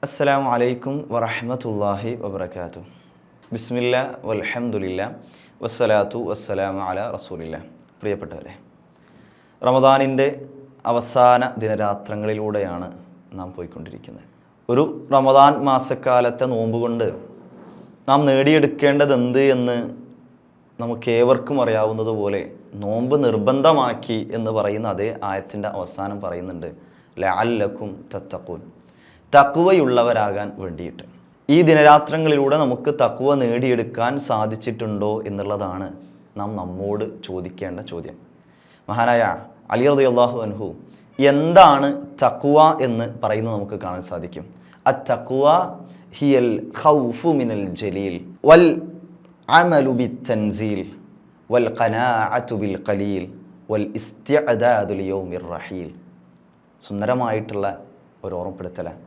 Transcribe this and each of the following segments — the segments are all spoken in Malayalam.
അസ്സലാമു അലൈക്കും വറഹ്മത്തുള്ളാഹി വബറകാതുഹു. ബിസ്മില്ലാ വൽഹംദുലില്ലാ വസ്സലാത്തു വസ്സലാമു അലാ റസൂലില്ലാ. പ്രിയപ്പെട്ടവരെ, റമദാനിൻ്റെ അവസാന ദിനരാത്രങ്ങളിലൂടെയാണ് നാം പോയിക്കൊണ്ടിരിക്കുന്നത്. ഒരു റമദാൻ മാസക്കാലത്തെ നോമ്പ് കൊണ്ട് നാം നേടിയെടുക്കേണ്ടതെന്ത് എന്ന് നമുക്കേവർക്കും അറിയാവുന്നതുപോലെ നോമ്പ് നിർബന്ധമാക്കി എന്ന് പറയുന്ന അതേ ആയത്തിൻ്റെ അവസാനം പറയുന്നുണ്ട്, ലഅല്ലക്കും തത്തഖൂൻ, തഖ്വയുള്ളവരാകാൻ വേണ്ടിയിട്ട്. ഈ ദിനരാത്രങ്ങളിലൂടെ നമുക്ക് തഖ്വ നേടിയെടുക്കാൻ സാധിച്ചിട്ടുണ്ടോ എന്നുള്ളതാണ് നാം നമ്മോട് ചോദിക്കേണ്ട ചോദ്യം. മഹാനായ അലി റളിയല്ലാഹു അൻഹു എന്താണ് തഖ്വ എന്ന് പറയുന്നത് നമുക്ക് കാണാൻ സാധിക്കും. അത്തഖ്വ ഹിയൽ ഖൗഫു മിനൽ ജലീൽ വൽ അമലു ബിത്തൻസീൽ വൽ ഖനാഅതു ബിൽ ഖലീൽ വൽ ഇസ്തിഅദാദു ലിയൗമിർ റഹീൽ. സുന്ദരമായിട്ടുള്ള ഒരു ഓർമ്മപ്പെടുത്തലാണ്.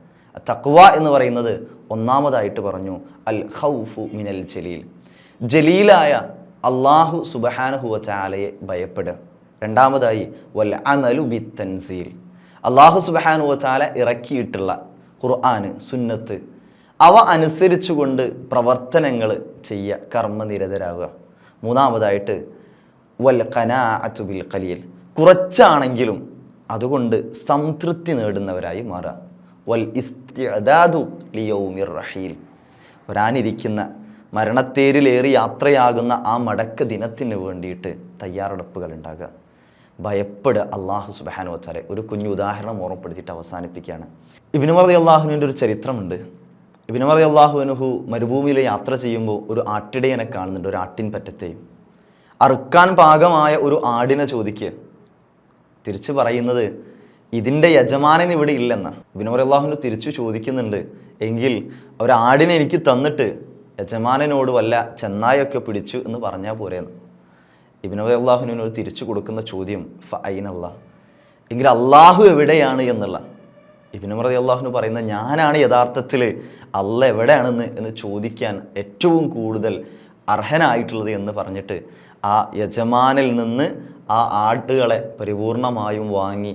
തഖ്വ എന്ന് പറയുന്നത് ഒന്നാമതായിട്ട് പറഞ്ഞു അൽ ഖൗഫു മിനൽ ജലീൽ, ജലീലായ അല്ലാഹു സുബ്ഹാനഹു വ തആലയെ ഭയപ്പെടുക. രണ്ടാമതായി വൽ അമലു ബിത്തൻസീൽ, അല്ലാഹു സുബ്ഹാനഹു വ തആല ഇറക്കിയിട്ടുള്ള ഖുർആന്, സുന്നത്ത് അവ അനുസരിച്ചുകൊണ്ട് പ്രവർത്തനങ്ങൾ ചെയ്യുക, കർമ്മനിരതരാകുക. മൂന്നാമതായിട്ട് വൽ ഖനാഅതു ബിൽ ഖലീൽ, കുറച്ചാണെങ്കിലും അതുകൊണ്ട് സംതൃപ്തി നേടുന്നവരായി മാറുക. വൽ ഇസ്തിഅദാദു ലിയൗമിർ റഹീൽ, വരാനിരിക്കുന്ന മരണത്തേരിലേറി യാത്രയാകുന്ന ആ മടക്ക ദിനത്തിന് വേണ്ടിയിട്ട് തയ്യാറെടുപ്പുകൾ ഉണ്ടാകുക. ഭയപ്പെടുക അല്ലാഹു സുബ്ഹാനഹു വ തആല. ഒരു കുഞ്ഞു ഉദാഹരണം ഓർമ്മപ്പെടുത്തിയിട്ട് അവസാനിപ്പിക്കുകയാണ്. ഇബ്നു ഉമർ റളിയല്ലാഹുവിൻ്റെ ഒരു ചരിത്രമുണ്ട്. ഇബ്നു ഉമർ റളിയല്ലാഹു മരുഭൂമിയിൽ യാത്ര ചെയ്യുമ്പോൾ ഒരു ആട്ടിടയനെ കാണുന്നുണ്ട്, ഒരു ആട്ടിൻ പറ്റത്തെയും. അറുക്കാൻ പാകമായ ഒരു ആടിനെ ചോദിക്കുക. തിരിച്ചു പറയുന്നത് ഇതിൻ്റെ യജമാനൻ ഇവിടെ ഇല്ലെന്ന. ഇബ്നു ഉമർ റളിയല്ലാഹു തിരിച്ചു ചോദിക്കുന്നുണ്ട്, എങ്കിൽ ഒരാടിനെ എനിക്ക് തന്നിട്ട് യജമാനനോട് വല്ല ചെന്നായൊക്കെ പിടിച്ചു എന്ന് പറഞ്ഞാൽ പോരെയെന്ന്. ഇബ്നു ഉമർ റളിയല്ലാഹുവിനോട് തിരിച്ചു കൊടുക്കുന്ന ചോദ്യം ഫഅയ്നല്ലാഹ്, എങ്കിൽ അള്ളാഹു എവിടെയാണ് എന്നുള്ള. ഇബ്നു ഉമർ റളിയല്ലാഹു പറയുന്ന ഞാനാണ് യഥാർത്ഥത്തിൽ അള്ള എവിടെയാണെന്ന് എന്ന് ചോദിക്കാൻ ഏറ്റവും കൂടുതൽ അർഹനായിട്ടുള്ളത് എന്ന് പറഞ്ഞിട്ട് ആ യജമാനിൽ നിന്ന് ആ ആടുകളെ പരിപൂർണമായും വാങ്ങി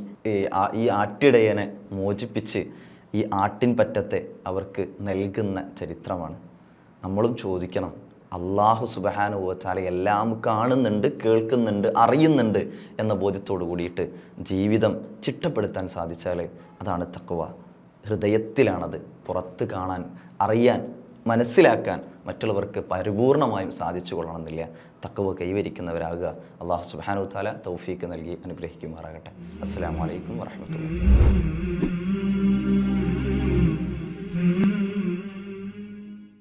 ഈ ആട്ടിടയനെ മോചിപ്പിച്ച് ഈ ആട്ടിൻ പറ്റത്തെ അവർക്ക് നൽകുന്ന ചരിത്രമാണ്. നമ്മളും ചോദിക്കണം, അല്ലാഹു സുബ്ഹാനഹു വ തആല എല്ലാം കാണുന്നുണ്ട്, കേൾക്കുന്നുണ്ട്, അറിയുന്നുണ്ട് എന്ന ബോധ്യത്തോടു കൂടിയിട്ട് ജീവിതം ചിട്ടപ്പെടുത്താൻ സാധിച്ചാൽ അതാണ് തഖ്വ. ഹൃദയത്തിലാണത്. പുറത്ത് കാണാൻ, അറിയാൻ, മനസ്സിലാക്കാൻ മറ്റുള്ളവർക്ക് പരിപൂർണമായും സാധിച്ചു കൊള്ളണമെന്നില്ല. തഖ്വ കൈവരിക്കുന്നവരാകുക. അല്ലാഹു സുബ്ഹാനഹു വ തആല തൗഫീഖ് നൽകി അനുഗ്രഹിക്കുമാറാകട്ടെ. അസ്സലാമു അലൈക്കും വറഹ്മത്തുള്ളാഹി.